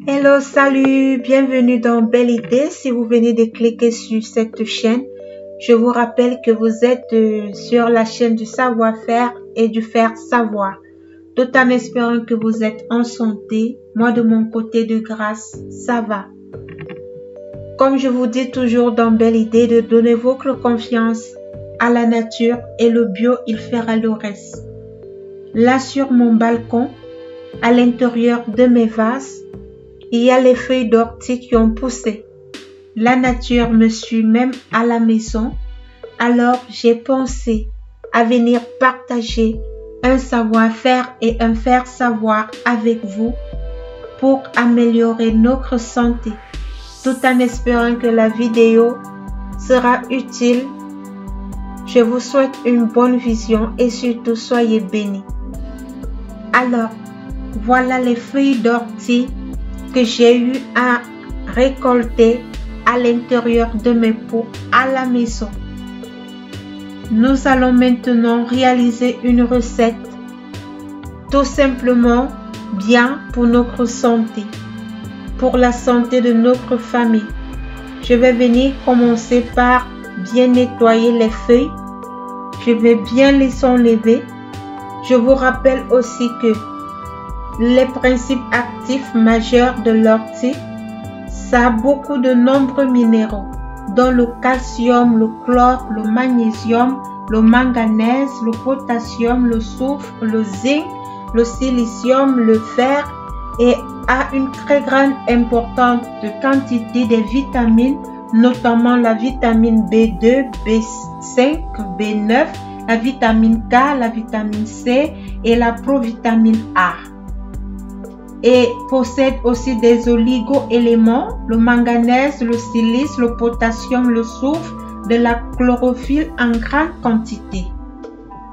Hello, salut, bienvenue dans Belle Idée. Si vous venez de cliquer sur cette chaîne, je vous rappelle que vous êtes sur la chaîne du savoir-faire et du faire savoir. Tout en espérant que vous êtes en santé, moi de mon côté de grâce, ça va. Comme je vous dis toujours dans Belle Idée, de donner votre confiance à la nature et le bio, il fera le reste. Là sur mon balcon, à l'intérieur de mes vases, il y a les feuilles d'ortie qui ont poussé. La nature me suit même à la maison. Alors j'ai pensé à venir partager un savoir-faire et un faire savoir avec vous pour améliorer notre santé, tout en espérant que la vidéo sera utile. Je vous souhaite une bonne vision et surtout soyez bénis. Alors, voilà les feuilles d'ortie que j'ai eu à récolter à l'intérieur de mes pots à la maison. Nous allons maintenant réaliser une recette tout simplement bien pour notre santé, pour la santé de notre famille. Je vais venir commencer par bien nettoyer les feuilles. Je vais bien les enlever. Je vous rappelle aussi que les principes actifs majeurs de l'ortie, ça a beaucoup de nombreux minéraux, dont le calcium, le chlore, le magnésium, le manganèse, le potassium, le soufre, le zinc, le silicium, le fer et a une très grande importante quantité de vitamines, notamment la vitamine B2, B5, B9, la vitamine K, la vitamine C et la provitamine A. Et possède aussi des oligo-éléments, le manganèse, le silice, le potassium, le soufre, de la chlorophylle en grande quantité.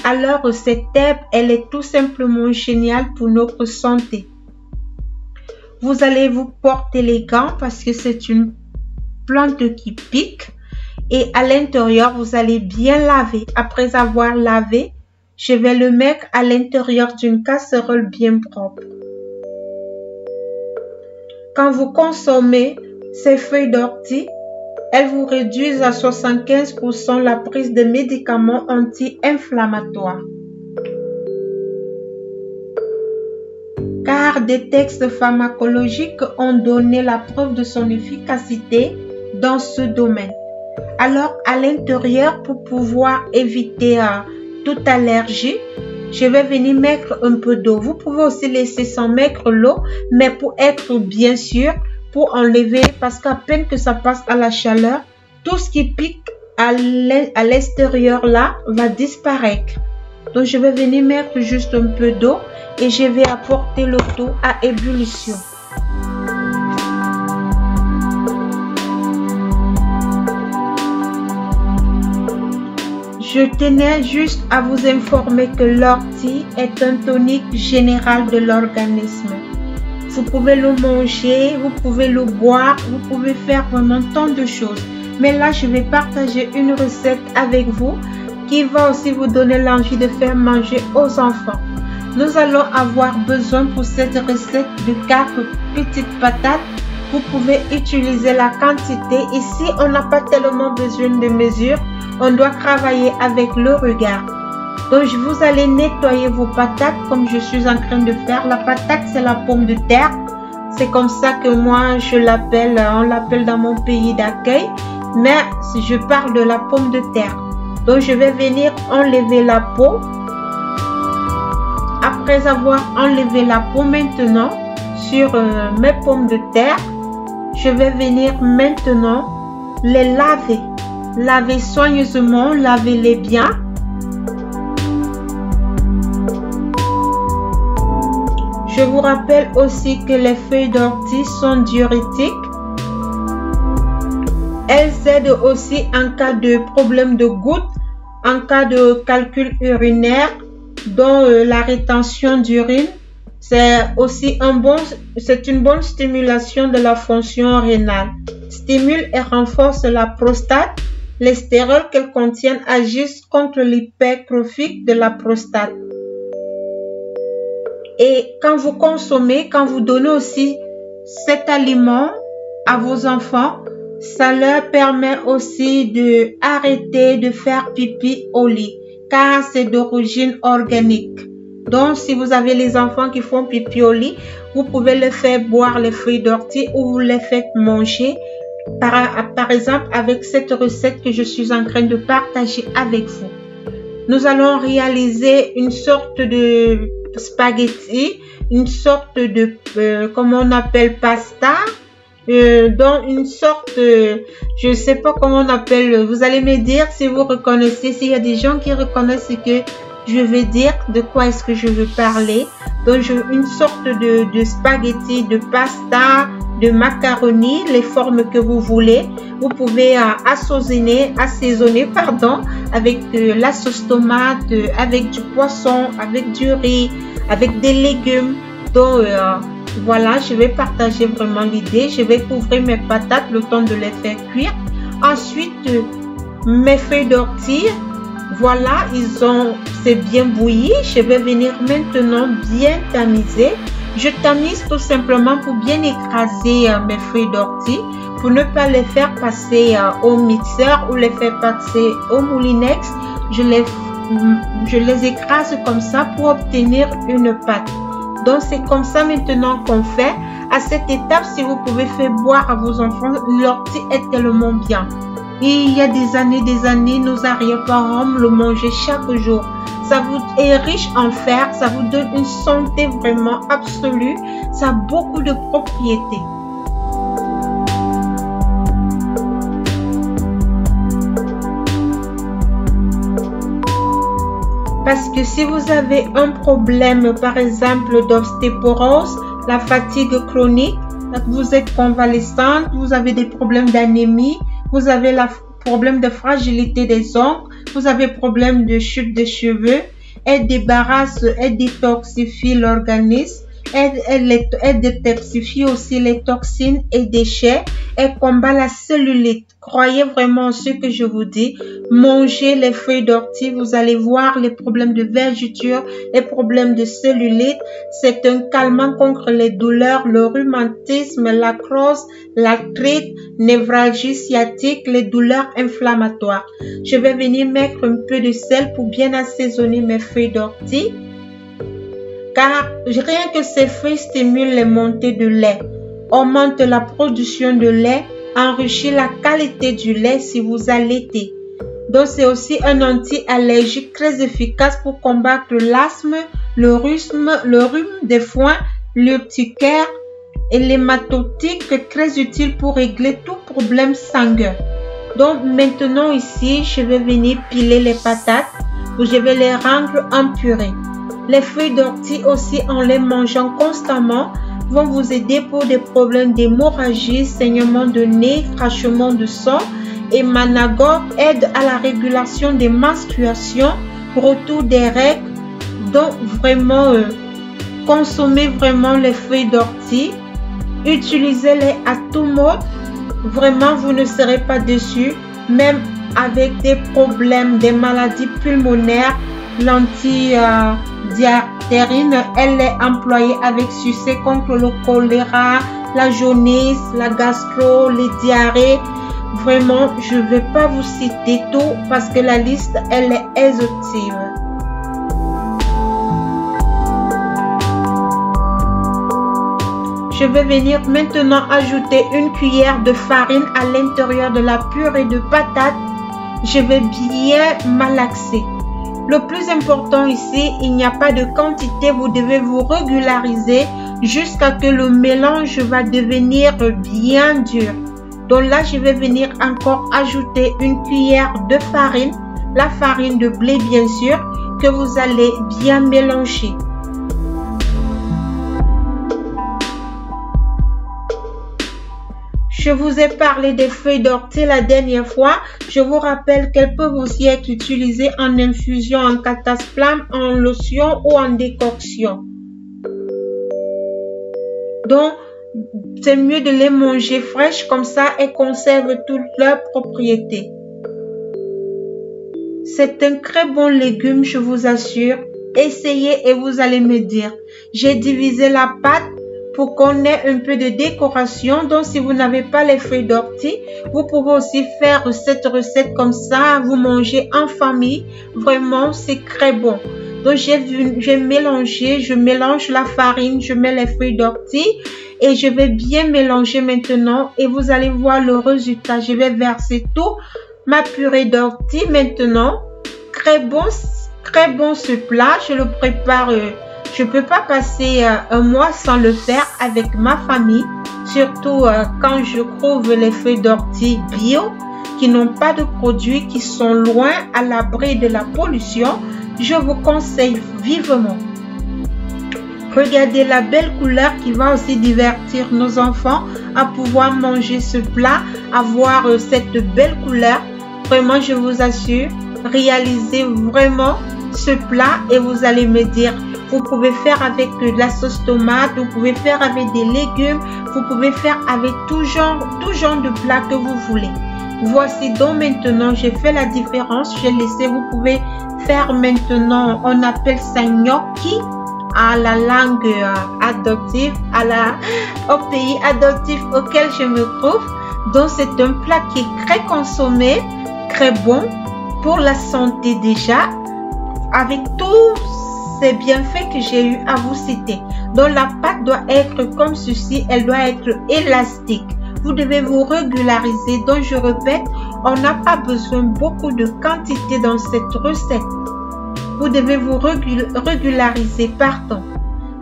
Alors cette herbe, elle est tout simplement géniale pour notre santé. Vous allez vous porter les gants parce que c'est une plante qui pique. Et à l'intérieur, vous allez bien laver. Après avoir lavé, je vais le mettre à l'intérieur d'une casserole bien propre. Quand vous consommez ces feuilles d'ortie, elles vous réduisent à 75% la prise de médicaments anti-inflammatoires. Car des textes pharmacologiques ont donné la preuve de son efficacité dans ce domaine. Alors, à l'intérieur, pour pouvoir éviter toute allergie, je vais venir mettre un peu d'eau. Vous pouvez aussi laisser sans mettre l'eau, mais pour être bien sûr, pour enlever, parce qu'à peine que ça passe à la chaleur, tout ce qui pique à l'extérieur là va disparaître. Donc, je vais venir mettre juste un peu d'eau et je vais apporter le tout à ébullition. Je tenais juste à vous informer que l'ortie est un tonique général de l'organisme. Vous pouvez le manger, vous pouvez le boire, vous pouvez faire vraiment tant de choses. Mais là, je vais partager une recette avec vous qui va aussi vous donner l'envie de faire manger aux enfants. Nous allons avoir besoin pour cette recette de 4 petites patates. Vous pouvez utiliser la quantité. Ici, on n'a pas tellement besoin de mesure. On doit travailler avec le regard. Donc, vous allez nettoyer vos patates comme je suis en train de faire. La patate, c'est la pomme de terre. C'est comme ça que moi, je l'appelle. On l'appelle dans mon pays d'accueil. Mais si je parle de la pomme de terre. Donc, je vais venir enlever la peau. Après avoir enlevé la peau maintenant sur mes pommes de terre, je vais venir maintenant les laver. Lavez soigneusement, lavez-les bien. Je vous rappelle aussi que les feuilles d'ortie sont diurétiques. Elles aident aussi en cas de problème de goutte, en cas de calcul urinaire, dont la rétention d'urine. C'est aussi une bonne stimulation de la fonction rénale. Stimule et renforce la prostate. Les stérols qu'elles contiennent agissent contre l'hypertrophie de la prostate. Et quand vous consommez, quand vous donnez aussi cet aliment à vos enfants, ça leur permet aussi de arrêter de faire pipi au lit, car c'est d'origine organique. Donc, si vous avez les enfants qui font pipi au lit, vous pouvez les faire boire les feuilles d'ortie ou vous les faites manger, par exemple, avec cette recette que je suis en train de partager avec vous. Nous allons réaliser une sorte de spaghetti, une sorte de, comment on appelle, pasta, dans une sorte, je ne sais pas comment on appelle, vous allez me dire si vous reconnaissez, s'il y a des gens qui reconnaissent ce que je vais dire, de quoi est-ce que je veux parler. Donc, une sorte de spaghetti, de pasta, de macaroni, les formes que vous voulez. Vous pouvez assaisonner, avec la sauce tomate, avec du poisson, avec du riz, avec des légumes. Donc, voilà, je vais partager vraiment l'idée. Je vais couvrir mes patates le temps de les faire cuire. Ensuite, mes feuilles d'ortie. Voilà, c'est bien bouilli. Je vais venir maintenant bien tamiser. Je tamise tout simplement pour bien écraser mes feuilles d'ortie, pour ne pas les faire passer au mixeur ou les faire passer au moulinex. Je les écrase comme ça pour obtenir une pâte. Donc, c'est comme ça maintenant qu'on fait. À cette étape, si vous pouvez faire boire à vos enfants, l'ortie est tellement bien. Et il y a des années, nos arrière-parents le mangeaient chaque jour. Ça vous est riche en fer, ça vous donne une santé vraiment absolue. Ça a beaucoup de propriétés. Parce que si vous avez un problème, par exemple, d'ostéoporose, la fatigue chronique, vous êtes convalescente, vous avez des problèmes d'anémie, vous avez le problème de fragilité des ongles, vous avez problème de chute de cheveux, elle débarrasse, elle détoxifie l'organisme, elle détoxifie aussi les toxines et déchets, elle combat la cellulite. Croyez vraiment ce que je vous dis. Mangez les feuilles d'ortie, vous allez voir les problèmes de vergeture, les problèmes de cellulite. C'est un calmant contre les douleurs, le rhumatisme, l'arthrose, l'arthrite, névralgie sciatique, les douleurs inflammatoires. Je vais venir mettre un peu de sel pour bien assaisonner mes feuilles d'ortie, car rien que ces feuilles stimulent les montées de lait, augmentent la production de lait, enrichit la qualité du lait si vous allaitez. Donc, c'est aussi un anti-allergique très efficace pour combattre l'asthme, le rhume des foins, l'urticaire et l'hématotique, très utile pour régler tout problème sanguin. Donc, maintenant ici, je vais venir piler les patates ou je vais les rendre en purée. Les feuilles d'ortie aussi, en les mangeant constamment, vont vous aider pour des problèmes d'hémorragie, saignement de nez, crachement de sang. Et Managogue aide à la régulation des menstruations, retour des règles. Donc vraiment, consommez vraiment les feuilles d'ortie. Utilisez-les à tout mode. Vraiment, vous ne serez pas déçus. Même avec des problèmes, des maladies pulmonaires, l'antidiartérine, elle est employée avec succès contre le choléra, la jaunisse, la gastro, les diarrhées. Vraiment, je ne vais pas vous citer tout parce que la liste, elle est exhaustive. Je vais venir maintenant ajouter une cuillère de farine à l'intérieur de la purée de patates. Je vais bien malaxer. Le plus important ici, il n'y a pas de quantité, vous devez vous régulariser jusqu'à ce que le mélange va devenir bien dur. Donc là, je vais venir encore ajouter une cuillère de farine, la farine de blé bien sûr, que vous allez bien mélanger. Je vous ai parlé des feuilles d'ortie la dernière fois. Je vous rappelle qu'elles peuvent aussi être utilisées en infusion, en cataplasme, en lotion ou en décoction. Donc, c'est mieux de les manger fraîches, comme ça elles conservent toutes leurs propriétés. C'est un très bon légume, je vous assure. Essayez et vous allez me dire. J'ai divisé la pâte pour qu'on ait un peu de décoration. Donc, si vous n'avez pas les feuilles d'ortie, vous pouvez aussi faire cette recette comme ça. Vous mangez en famille. Vraiment, c'est très bon. Donc, je mélange la farine, je mets les feuilles d'ortie et je vais bien mélanger maintenant et vous allez voir le résultat. Je vais verser tout ma purée d'ortie maintenant. Très bon ce plat. Je le prépare. Je peux pas passer un mois sans le faire avec ma famille. Surtout quand je trouve les feuilles d'ortie bio qui n'ont pas de produits, qui sont loin à l'abri de la pollution. Je vous conseille vivement. Regardez la belle couleur qui va aussi divertir nos enfants à pouvoir manger ce plat, avoir cette belle couleur. Vraiment, je vous assure, réalisez vraiment ce plat et vous allez me dire, vous pouvez faire avec de la sauce tomate, vous pouvez faire avec des légumes, vous pouvez faire avec tout genre de plat que vous voulez. Voici donc maintenant, j'ai fait la différence, j'ai laissé, vous pouvez faire maintenant, on appelle ça gnocchi à la langue adoptive, au pays adoptif auquel je me trouve. Donc c'est un plat qui est très consommé, très bon pour la santé déjà, avec tous ces bienfaits que j'ai eu à vous citer. Donc la pâte doit être comme ceci, elle doit être élastique. Vous devez vous régulariser. Donc je répète, on n'a pas besoin beaucoup de quantité dans cette recette. Vous devez vous régulariser, pardon.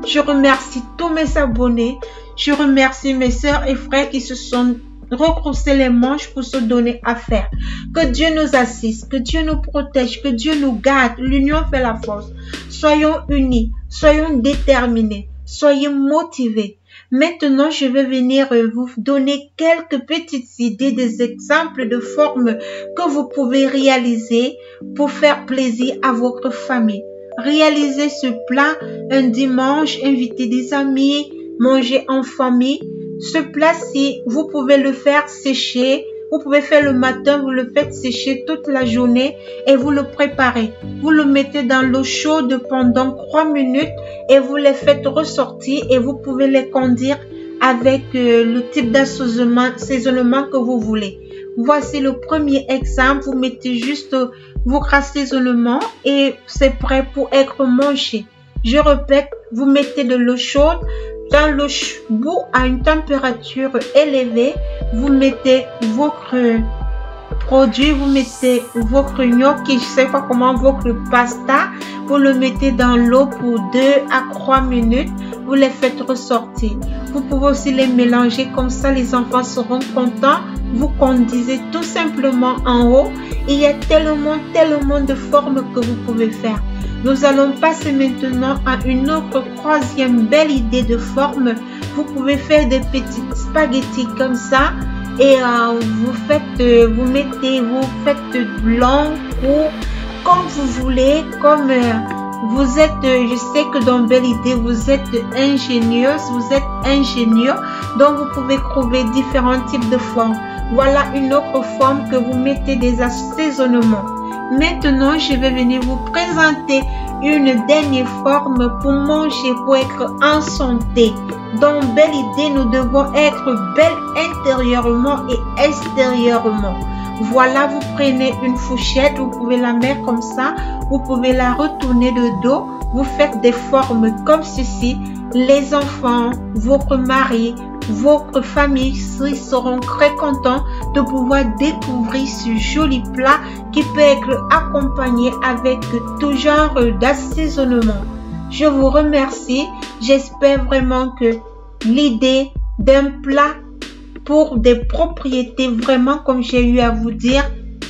Je remercie tous mes abonnés. Je remercie mes sœurs et frères qui se sont retroussés les manches pour se donner à faire. Que Dieu nous assiste, que Dieu nous protège, que Dieu nous garde. L'union fait la force. Soyons unis, soyons déterminés, soyez motivés. Maintenant, je vais venir vous donner quelques petites idées, des exemples de formes que vous pouvez réaliser pour faire plaisir à votre famille. Réalisez ce plat un dimanche, invitez des amis, manger en famille. Ce plat-ci, vous pouvez le faire sécher. Vous pouvez faire le matin, vous le faites sécher toute la journée et vous le préparez. Vous le mettez dans l'eau chaude pendant 3 minutes et vous les faites ressortir et vous pouvez les conduire avec le type d'assaisonnement que vous voulez. Voici le premier exemple. Vous mettez juste votre assaisonnement et c'est prêt pour être mangé. Je répète, vous mettez de l'eau chaude. Dans le bout à une température élevée, vous mettez votre produit, vous mettez votre gnocchi, je ne sais pas comment, votre pasta, vous le mettez dans l'eau pour 2 à 3 minutes, vous les faites ressortir. Vous pouvez aussi les mélanger comme ça, les enfants seront contents. Vous conduisez tout simplement en haut. Il y a tellement de formes que vous pouvez faire. Nous allons passer maintenant à une autre troisième belle idée de forme. Vous pouvez faire des petites spaghettis comme ça et vous faites long, court, comme vous voulez, comme vous êtes, je sais que dans Belle Idée, vous êtes ingénieuse, vous êtes ingénieux, donc vous pouvez trouver différents types de formes. Voilà une autre forme que vous mettez des assaisonnements. Maintenant, je vais venir vous présenter une dernière forme pour manger, pour être en santé. Dans Belle Idée, nous devons être belles intérieurement et extérieurement. Voilà, vous prenez une fourchette, vous pouvez la mettre comme ça, vous pouvez la retourner de dos, vous faites des formes comme ceci. Les enfants, votre mari, votre famille seront très contents de pouvoir découvrir ce joli plat qui peut être accompagné avec tout genre d'assaisonnement. Je vous remercie. J'espère vraiment que l'idée d'un plat pour des propriétés vraiment comme j'ai eu à vous dire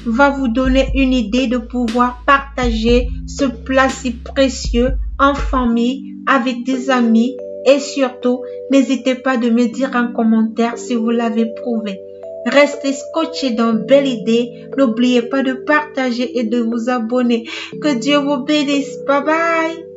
va vous donner une idée de pouvoir partager ce plat si précieux en famille avec des amis. Et surtout, n'hésitez pas de me dire en commentaire si vous l'avez prouvé. Restez scotchés dans Belle Idée. N'oubliez pas de partager et de vous abonner. Que Dieu vous bénisse. Bye bye.